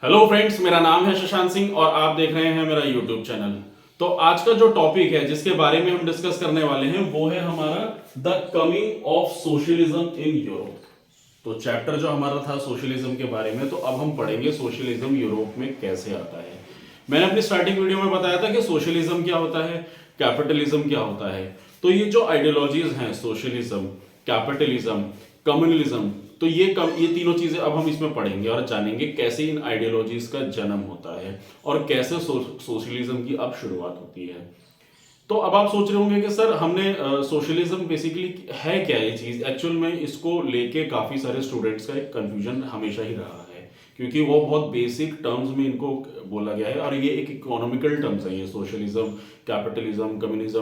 Hello friends, मेरा नाम है शशांक सिंह और आप देख रहे हैं मेरा यूट्यूब चैनल। तो आज का जो टॉपिक है जिसके बारे में हम डिस्कस करने वाले हैं वो है हमारा the coming of socialism in Europe. तो चैप्टर जो हमारा था सोशलिज्म के बारे में, तो अब हम पढ़ेंगे सोशलिज्म यूरोप में कैसे आता है। मैंने अपनी स्टार्टिंग वीडियो में बताया था कि सोशलिज्म क्या होता है, कैपिटलिज्म क्या होता है। तो ये जो आइडियोलॉजीज हैं, सोशलिज्म, कैपिटलिज्म, कम्युनलिज्म, तो ये तीनों चीजें अब हम इसमें पढ़ेंगे और जानेंगे कैसे इन आइडियोलॉजीज का जन्म होता है और कैसे सोशलिज्म की अब शुरुआत होती है। तो अब आप सोच रहे होंगे कि सर हमने सोशलिज्म बेसिकली है क्या ये चीज। एक्चुअल में इसको लेके काफी सारे स्टूडेंट्स का एक कंफ्यूजन हमेशा ही रहा है, क्योंकि वो बहुत बेसिक टर्म्स में इनको बोला गया है और ये एक इकोनॉमिकल टर्म्स है, ये सोशलिज्म, कैपिटलिज्म, कम्युनिज्म।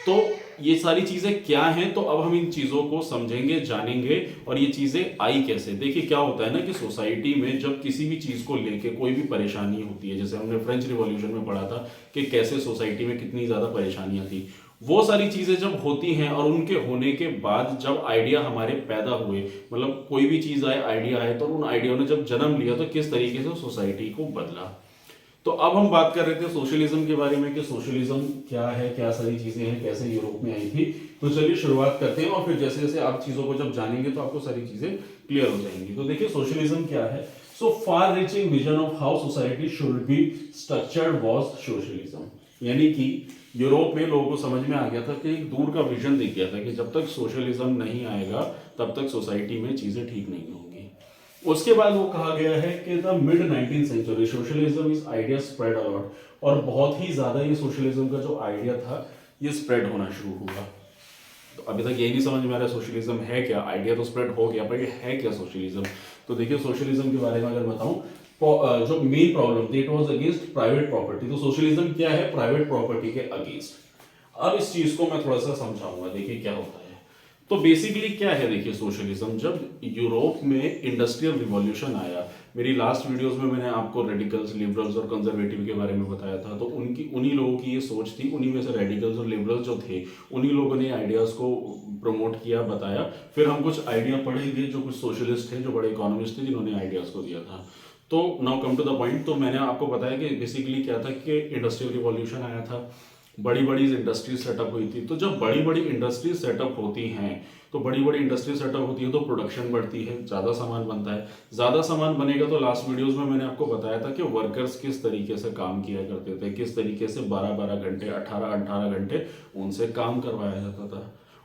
तो ये सारी चीजें क्या हैं, तो अब हम इन चीजों को समझेंगे, जानेंगे और ये चीजें आई कैसे। देखिए क्या होता है ना कि सोसाइटी में जब किसी भी चीज को लेके कोई भी परेशानी होती है, जैसे हमने फ्रेंच रिवॉल्यूशन में पढ़ा था कि कैसे सोसाइटी में कितनी ज्यादा परेशानियां थी, वो सारी चीजें जब होती हैं और उनके होने के बाद जब आइडिया हमारे पैदा हुए, मतलब कोई भी चीज आए, आइडिया आए, तो उन आइडिया ने जब जन्म लिया तो किस तरीके से सोसाइटी को बदला। तो अब हम बात कर रहे थे सोशलिज्म के बारे में कि सोशलिज्म क्या है, क्या सारी चीजें हैं, कैसे यूरोप में आई थी। तो चलिए शुरुआत करते हैं और फिर जैसे जैसे आप चीजों को जब जानेंगे तो आपको सारी चीजें क्लियर हो जाएंगी। तो देखिए सोशलिज्म क्या है। So far reaching vision of how society should be structured was socialism. यानी कि यूरोप में लोगों को समझ में आ गया था कि एक दूर का विजन दिख गया था कि जब तक सोशलिज्म नहीं आएगा तब तक सोसाइटी में चीजें ठीक नहीं होंगी। उसके बाद वो कहा गया है कि the mid 19th century socialism is idea spread a lot, और बहुत ही ज्यादा ये सोशलिज्म का जो आइडिया था ये स्प्रेड होना शुरू हुआ। तो अभी तक यही नहीं समझ में आ रहा सोशलिज्म है क्या। आइडिया तो स्प्रेड हो गया, पर ये है क्या सोशलिज्म। तो देखिए सोशलिज्म के बारे में अगर बताऊं, जो मेन प्रॉब्लम थी it was against private property. तो सोशलिज्म क्या है, प्राइवेट प्रॉपर्टी के अगेंस्ट। अब इस चीज को मैं थोड़ा सा समझाऊंगा, देखिए क्या होता है। तो बेसिकली क्या है, देखिए सोशलिज्म, जब यूरोप में इंडस्ट्रियल रिवॉल्यूशन आया, मेरी लास्ट वीडियोस में मैंने आपको रेडिकल्स, लिबरल्स और कंजर्वेटिव के बारे में बताया था। तो उन्हीं लोगों की ये सोच थी, उन्हीं में से रेडिकल्स और लिबरल्स जो थे, उन्हीं लोगों ने आइडियाज को प्रमोट किया, बताया। फिर हम कुछ आइडिया पढ़ेंगे जो कुछ सोशलिस्ट थे, जो बड़े इकोनॉमिस्ट थे, जिन्होंने आइडियाज को दिया था। तो now come to the point. तो मैंने आपको बताया कि बेसिकली क्या था कि इंडस्ट्रियल रिवॉल्यूशन आया था, बड़ी बड़ी इंडस्ट्रीज सेटअप हुई थी। तो जब बड़ी बड़ी इंडस्ट्रीज सेटअप होती हैं, तो बड़ी बड़ी इंडस्ट्री सेटअप होती है तो प्रोडक्शन बढ़ती है, ज़्यादा सामान बनता है। ज़्यादा सामान बनेगा तो लास्ट वीडियोस में मैंने आपको बताया था कि वर्कर्स किस तरीके से काम किया करते थे, किस तरीके से 12-12 घंटे, 18-18 घंटे उनसे काम करवाया जाता था।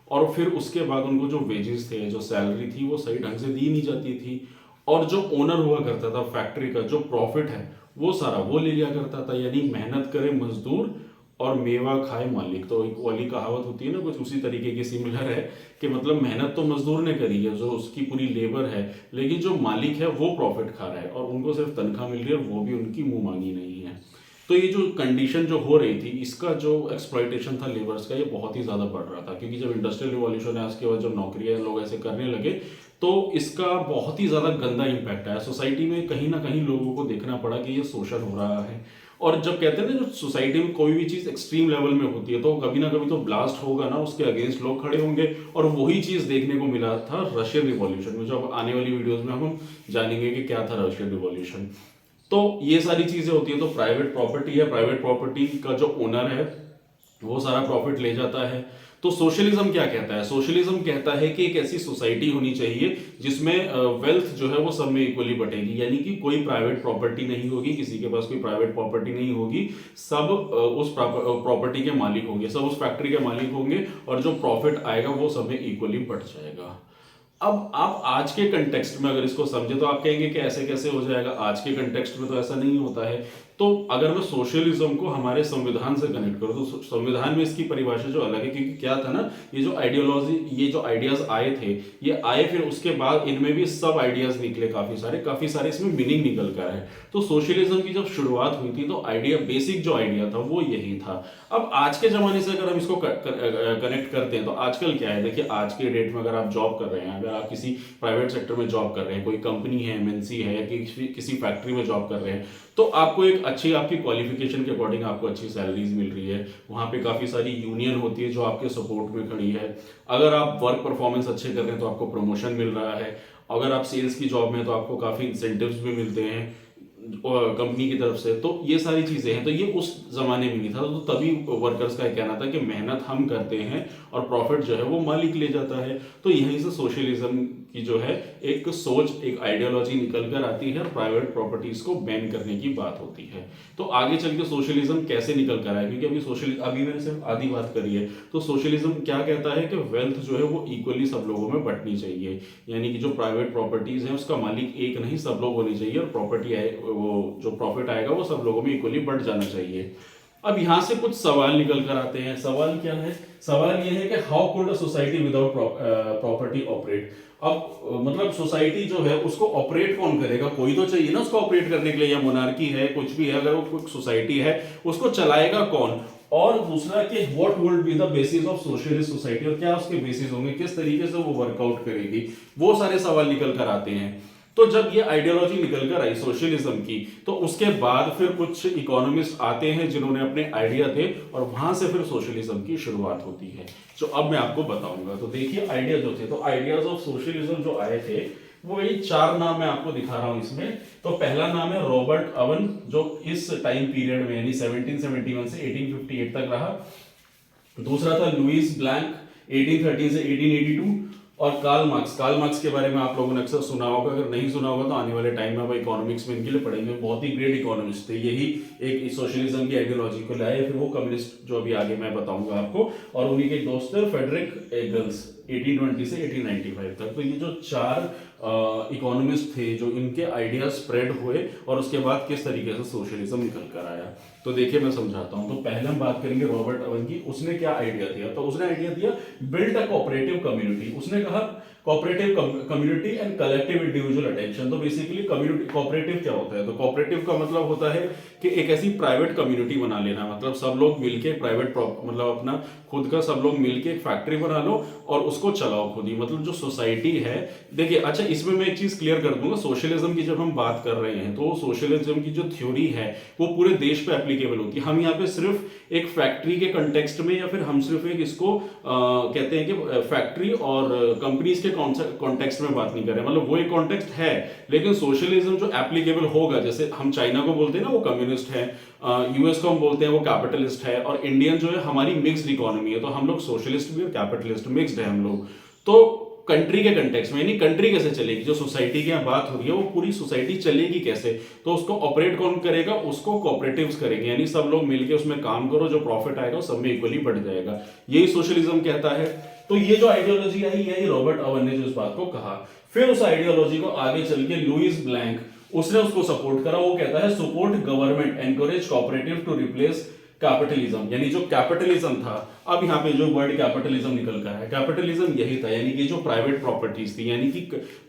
और फिर उसके बाद उनको जो वेजेस थे, जो सैलरी थी, वो सही ढंग से दी नहीं जाती थी। और जो ओनर हुआ करता था फैक्ट्री का, जो प्रॉफिट है वो सारा वो ले लिया करता था। यानी मेहनत करे मजदूर और मेवा खाए मालिक। तो एक वाली कहावत होती है ना, कुछ उसी तरीके की सिमिलर है कि मतलब मेहनत तो मजदूर ने करी है, जो उसकी पूरी लेबर है, लेकिन जो मालिक है वो प्रॉफिट खा रहा है और उनको सिर्फ तनख्वाह मिल रही है और वो भी उनकी मुंह मांगी नहीं है। तो ये जो कंडीशन जो हो रही थी, इसका जो एक्सप्लॉइटेशन था लेबर्स का, ये बहुत ही ज़्यादा बढ़ रहा था। क्योंकि जब इंडस्ट्रियल रिवॉल्यूशन है, उसके बाद जो नौकरियां लोग ऐसे करने लगे, तो इसका बहुत ही ज़्यादा गंदा इम्पैक्ट आया सोसाइटी में। कहीं ना कहीं लोगों को देखना पड़ा कि ये शोषण हो रहा है। और जब कहते हैं ना, जो सोसाइटी में कोई भी चीज़ एक्सट्रीम लेवल में होती है तो कभी ना कभी तो ब्लास्ट होगा ना, उसके अगेंस्ट लोग खड़े होंगे। और वही चीज़ देखने को मिला था रशियन रिवॉल्यूशन में, जो अब आने वाली वीडियोज़ में हम जानेंगे कि क्या था रशियन रिवॉल्यूशन। तो ये सारी चीजें होती है। तो प्राइवेट प्रॉपर्टी है, प्राइवेट प्रॉपर्टी का जो ओनर है वो सारा प्रॉफिट ले जाता है। तो सोशलिज्म क्या कहता है, सोशलिज्म कहता है कि एक ऐसी सोसाइटी होनी चाहिए जिसमें वेल्थ जो है वो सब में इक्वली बटेगी। यानी कि कोई प्राइवेट प्रॉपर्टी नहीं होगी, किसी के पास कोई प्राइवेट प्रॉपर्टी नहीं होगी, सब उस प्रॉपर्टी के मालिक होंगे, सब उस फैक्ट्री के मालिक होंगे और जो प्रॉफिट आएगा वो सब में इक्वली बट जाएगा। अब आप आज के कंटेक्स्ट में अगर इसको समझे तो आप कहेंगे कि ऐसे कैसे हो जाएगा, आज के कंटेक्स्ट में तो ऐसा नहीं होता है। तो अगर मैं सोशलिज्म को हमारे संविधान से कनेक्ट करूं तो संविधान में इसकी परिभाषा जो अलग है, क्योंकि क्या था ना, ये जो आइडियोलॉजी, ये जो आइडियाज आए थे, ये आए, फिर उसके बाद इनमें भी सब आइडियाज निकले, काफी सारे इसमें मीनिंग निकल कर है। तो सोशलिज्म की जब शुरुआत हुई थी तो आइडिया, बेसिक जो आइडिया था वो यही था। अब आज के जमाने से अगर हम इसको कनेक्ट करते हैं तो आजकल क्या है, देखिए आज के डेट में अगर आप जॉब कर रहे हैं, अगर आप किसी प्राइवेट सेक्टर में जॉब कर रहे हैं, कोई कंपनी है, एमएनसी है, या किसी फैक्ट्री में जॉब कर रहे हैं, तो आपको एक अच्छी, आपकी क्वालिफिकेशन के अकॉर्डिंग आपको अच्छी सैलरीज मिल रही है। वहाँ पे काफ़ी सारी यूनियन होती है जो आपके सपोर्ट में खड़ी है। अगर आप वर्क परफॉर्मेंस अच्छे कर रहे हैं तो आपको प्रमोशन मिल रहा है। अगर आप सेल्स की जॉब में हैं तो आपको काफ़ी इंसेंटिव्स भी मिलते हैं। कंपनी की तरफ से, तो ये सारी चीजें हैं। तो ये उस जमाने में नहीं था, तो तभी वर्कर्स का कहना था कि मेहनत हम करते हैं और प्रॉफिट जो है वो मालिक ले जाता है। तो यहीं से सोशलिज्म की जो है एक सोच, एक आइडियोलॉजी निकल कर आती है और प्राइवेट प्रॉपर्टीज को बैन करने की बात होती है। तो आगे चल के सोशलिज्म कैसे निकल कर आया, क्योंकि अभी मैंने सिर्फ आधी बात करी है। तो सोशलिज्म क्या कहता है कि वेल्थ जो है वो इक्वली सब लोगों में बंटनी चाहिए, यानी कि जो प्राइवेट प्रॉपर्टीज है उसका मालिक एक नहीं सब लोग होने चाहिए, और प्रॉपर्टी वो जो प्रॉफिट आएगा वो सब लोगों में इक्वली बढ़ जाना चाहिए। अब यहां से कुछ सवाल निकल कर आते हैं। सवाल क्या है? सवाल यह है कि how could a society without property operate. अब मतलब सोसाइटी जो है उसको ऑपरेट कौन करेगा? कोई तो चाहिए ना उसको ऑपरेट करने के लिए, या मोनार्की है, कुछ भी है, अगर वो कोई सोसाइटी है उसको चलाएगा कौन? और दूसरा कि what would be the basis of socialist society, और क्या उसके बेसिस होंगे, किस तरीके से वो वर्कआउट करेगी, वो सारे सवाल निकल कर आते हैं। तो जब ये आइडियोलॉजी निकल कर आई सोशलिज्म की, तो उसके बाद फिर कुछ इकोनॉमिस्ट आते हैं जिन्होंने अपने आइडिया थे, और वहां से फिर सोशलिज्म की शुरुआत होती है, जो अब मैं आपको बताऊंगा। तो देखिए आइडिया जो थे, तो आइडियाज ऑफ सोशलिज्म जो आए थे वो यही 4 नाम मैं आपको दिखा रहा हूं इसमें। तो पहला नाम है रॉबर्ट ओवन, जो इस टाइम पीरियड में यानी 1771 से 1858 तक रहा। दूसरा था लुइस ब्लैंक, 1813 से 1882। और कार्ल मार्क्स के बारे में आप लोगों ने अक्सर सुना होगा, अगर नहीं सुना होगा तो आने वाले टाइम में वो इकोनॉमिक्स में इनके लिए पढ़ेंगे। बहुत ही ग्रेट इकोनॉमिस्ट थे, यही एक सोशलिज्म की आइडियोलॉजी को लाए, फिर वो कम्युनिस्ट जो अभी आगे मैं बताऊंगा आपको। और उन्हीं के दोस्त थे फ्रेडरिक एंगल्स, 1820 से 1895 तक। तो ये जो 4 इकोनॉमिस्ट थे, जो इनके आइडिया स्प्रेड हुए और उसके बाद किस तरीके से सोशलिज्म निकल कर आया। तो देखिए मैं समझाता हूं। तो पहले हम बात करेंगे रॉबर्ट ओवन की। उसने क्या आइडिया दिया? तो उसने आइडिया दिया बिल्ड अ कोऑपरेटिव कम्युनिटी। उसने कहा cooperative community and collective individual attention. तो बेसिकली कम्युनिटी, कोऑपरेटिव क्या होता है? तो कोऑपरेटिव का मतलब होता है कि एक ऐसी प्राइवेट कम्युनिटी बना लेना, मतलब सब लोग मिलके प्राइवेट, मतलब अपना खुद का सब लोग मिलके एक फैक्ट्री बना लो और उसको चलाओ खुद ही, मतलब जो सोसाइटी है। देखिए अच्छा, इसमें मैं एक चीज क्लियर कर दूंगा, सोशलिज्म की जब हम बात कर रहे हैं तो सोशलिज्म की जो थ्योरी है वो पूरे देश पे एप्लीकेबल होती है। हम यहाँ पे सिर्फ एक फैक्ट्री के कंटेक्स्ट में, या फिर हम सिर्फ एक इसको कहते हैं कि फैक्ट्री और कंपनीज के कॉन्टेक्स्ट में बात नहीं कर रहे, मतलब वो एक कॉन्टेक्स्ट है, लेकिन सोशलिज्म जो एप्लीकेबल होगा, जैसे हम चाइना को बोलते हैं ना वो कम्युनिस्ट है, यूएस को हम बोलते हैं वो कैपिटलिस्ट है, और इंडियन जो है हमारी मिक्स्ड इकोनॉमी है, तो हम लोग सोशलिस्ट भी और कैपिटलिस्ट मिक्स्ड है हम लोग। तो कंट्री के कंटेक्स्ट में, यानी कंट्री कैसे चलेगी, जो सोसाइटी की बात हो रही है वो पूरी सोसाइटी चलेगी कैसे, तो उसको ऑपरेट कौन करेगा? उसको कोऑपरेटिव्स करेंगे, यानी सब लोग मिलके उसमें काम करो, जो प्रॉफिट आएगा सब में इक्वली बढ़ जाएगा। यही सोशलिज्म कहता है। तो ये जो आइडियोलॉजी आई, यही रॉबर्ट ओवन ने जो इस बात को कहा। फिर उस आइडियोलॉजी को आगे चल के लुइस ब्लैंक, उसने उसको सपोर्ट करा। वो कहता है support government encourage cooperative to replace capitalism, यानी जो कैपिटलिज्म था, अब यहाँ पे जो वर्ड कैपिटलिज्म निकल कर है, कैपिटलिज्म यही था, यानी कि जो प्राइवेट प्रॉपर्टीज थी, यानी कि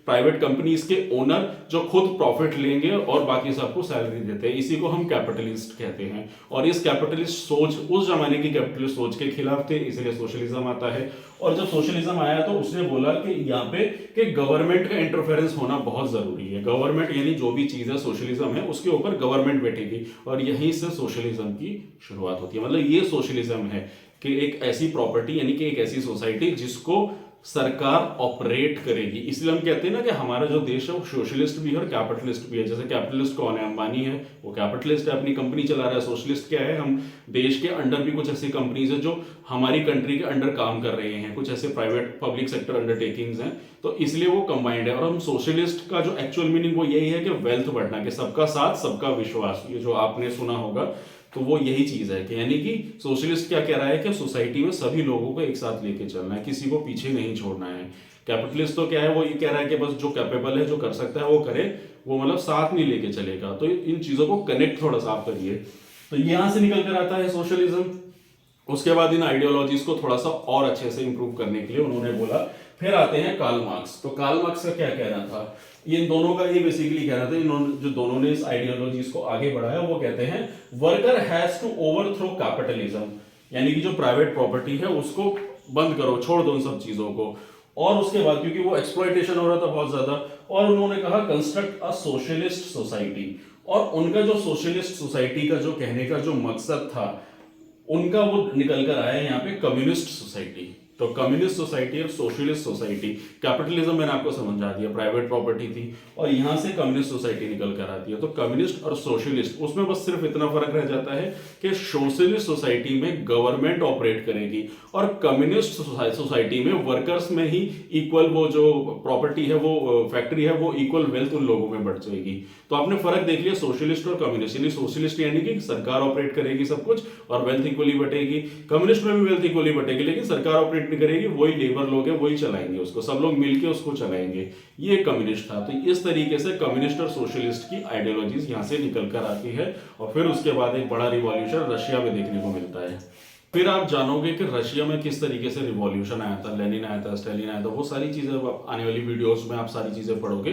प्राइवेट कंपनीज के ओनर जो खुद प्रॉफिट लेंगे और बाकी सबको सैलरी देते हैं, इसी को हम कैपिटलिस्ट कहते हैं। और इस कैपिटलिस्ट सोच, उस जमाने की कैपिटलिस्ट सोच के खिलाफ थे, इसलिए सोशलिज्म आता है। और जब सोशलिज्म आया तो उसने बोला कि यहाँ पे कि गवर्नमेंट का इंटरफेरेंस होना बहुत जरूरी है। गवर्नमेंट यानी जो भी चीज है सोशलिज्म है उसके ऊपर गवर्नमेंट बैठेगी, और यहीं से सोशलिज्म की शुरुआत होती है। मतलब ये सोशलिज्म है कि एक ऐसी प्रॉपर्टी, यानी कि एक ऐसी सोसाइटी जिसको सरकार ऑपरेट करेगी। इसलिए हम कहते हैं ना कि हमारा जो देश है वो सोशलिस्ट भी है और कैपिटलिस्ट भी है। जैसे कैपिटलिस्ट कौन है? अंबानी है, वो कैपिटलिस्ट है, अपनी कंपनी चला रहा है। सोशलिस्ट क्या है? हम देश के अंडर भी कुछ ऐसी कंपनीज है जो हमारी कंट्री के अंडर काम कर रहे हैं, कुछ ऐसे प्राइवेट पब्लिक सेक्टर अंडरटेकिंग्स हैं, तो इसलिए वो कंबाइंड है। और हम सोशलिस्ट का जो एक्चुअल मीनिंग वो यही है कि वेल्थ बढ़ना, कि सबका साथ सबका विश्वास, ये जो आपने सुना होगा, तो वो यही चीज है कि यानी कि सोशलिस्ट क्या कह रहा है कि सोसाइटी में सभी लोगों को एक साथ लेके चलना है, किसी को पीछे नहीं छोड़ना है। कैपिटलिस्ट तो क्या है? वो ये कह रहा है कि बस जो कैपेबल है, जो कर सकता है वो करे, वो मतलब साथ नहीं लेके चलेगा। तो इन चीजों को कनेक्ट थोड़ा सा आप करिए। तो यहां से निकल कर आता है सोशलिज्म। उसके बाद इन आइडियोलॉजीज को थोड़ा सा और अच्छे से इंप्रूव करने के लिए उन्होंने बोला, फिर आते हैं कार्ल मार्क्स। तो कार्ल मार्क्स का क्या कहना था? इन दोनों का ये बेसिकली कहना था, इन्होंने जो दोनों ने इस आइडियोलॉजीज को आगे बढ़ाया, वो कहते हैं worker has to overthrow capitalism, यानी कि जो प्राइवेट प्रॉपर्टी है उसको बंद करो, छोड़ दो उन सब चीजों को। और उसके बाद क्योंकि वो एक्सप्लॉइटेशन हो रहा था बहुत ज्यादा, और उन्होंने कहा कंस्ट्रक्ट अ सोशलिस्ट सोसाइटी। और उनका जो सोशलिस्ट सोसाइटी का जो कहने का जो मकसद था उनका, वो निकल कर आया यहाँ पे कम्युनिस्ट सोसाइटी। तो कम्युनिस्ट सोसाइटी और सोशलिस्ट सोसाइटी, कैपिटलिज्म मैंने आपको समझा दिया, प्राइवेट प्रॉपर्टी थी, और यहां से कम्युनिस्ट सोसाइटी निकल कर आती है। तो कम्युनिस्ट और सोशलिस्ट, उसमें बस सिर्फ इतना फर्क रह जाता है कि सोशलिस्ट सोसाइटी में गवर्नमेंट ऑपरेट करेगी और कम्युनिस्ट सोसाइटी में वर्कर्स में ही इक्वल वो जो प्रॉपर्टी है, वो फैक्ट्री है, वो इक्वल वेल्थ उन लोगों में बढ़ जाएगी। तो आपने फर्क देख लिया सोशलिस्ट और कम्युनिस्ट। यानी सोशलिस्ट यानी कि सरकार ऑपरेट करेगी सब कुछ और वेल्थ इक्वली बटेगी, कम्युनिस्ट में भी वेल्थ इक्वली बटेगी, लेकिन सरकार ऑपरेट नहीं करेगी, वही लेबर लोग है वही चलाएंगे उसको, सब लोग मिलके उसको चलाएंगे। ये कम्युनिस्ट था। तो इस तरीके से कम्युनिस्ट और सोशलिस्ट की आइडियोलॉजीज यहां से निकल कर आती है और फिर उसके बाद एक बड़ा रिवॉल्यूशन रशिया में देखने को मिलता है। फिर आप जानोगे कि रशिया में किस तरीके से रिवॉल्यूशन आया था, लेनिन आया था, स्टालिन आया था, वो सारी चीजें आने वाली वीडियोस में आप सारी चीजें पढ़ोगे।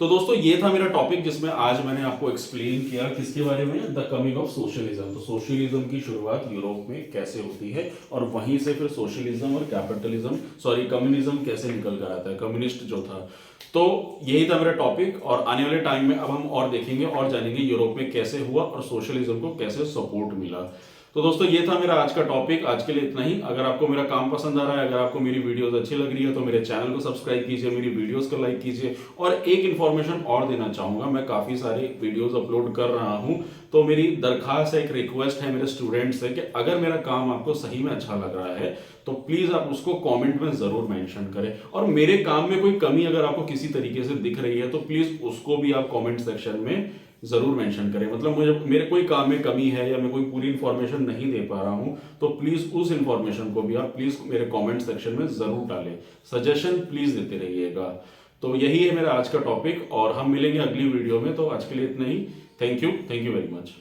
तो दोस्तों ये था मेरा टॉपिक जिसमें आज मैंने आपको एक्सप्लेन किया किसके बारे में, द कमिंग ऑफ सोशलिज्म। तो सोशलिज्म की शुरुआत यूरोप में कैसे होती है और वहीं से फिर सोशलिज्म और कम्युनिज्म कैसे निकल कर आता है, कम्युनिस्ट जो था। तो यही था मेरा टॉपिक और आने वाले टाइम में अब हम और देखेंगे और जानेंगे यूरोप में कैसे हुआ और सोशलिज्म को कैसे सपोर्ट मिला। तो दोस्तों ये था मेरा आज का टॉपिक। आज के लिए इतना ही। अगर आपको मेरा काम पसंद आ रहा है, अगर आपको मेरी वीडियोस अच्छी लग रही है तो मेरे चैनल को सब्सक्राइब कीजिए, मेरी वीडियोस को लाइक कीजिए। और एक इन्फॉर्मेशन और देना चाहूंगा, मैं काफी सारे वीडियोस अपलोड कर रहा हूं, तो मेरी दरखास्त है, एक रिक्वेस्ट है मेरे स्टूडेंट्स से कि अगर मेरा काम आपको सही में अच्छा लग रहा है तो प्लीज आप उसको कमेंट में जरूर मेंशन करें। और मेरे काम में कोई कमी अगर आपको किसी तरीके से दिख रही है तो प्लीज उसको भी आप कमेंट सेक्शन में जरूर मेंशन करें। मतलब मुझे मेरे कोई काम में कमी है या मैं कोई पूरी इंफॉर्मेशन नहीं दे पा रहा हूं तो प्लीज उस इंफॉर्मेशन को भी आप प्लीज मेरे कमेंट सेक्शन में जरूर डालें, सजेशन प्लीज देते रहिएगा। तो यही है मेरा आज का टॉपिक और हम मिलेंगे अगली वीडियो में। तो आज के लिए इतना ही। Thank you very much.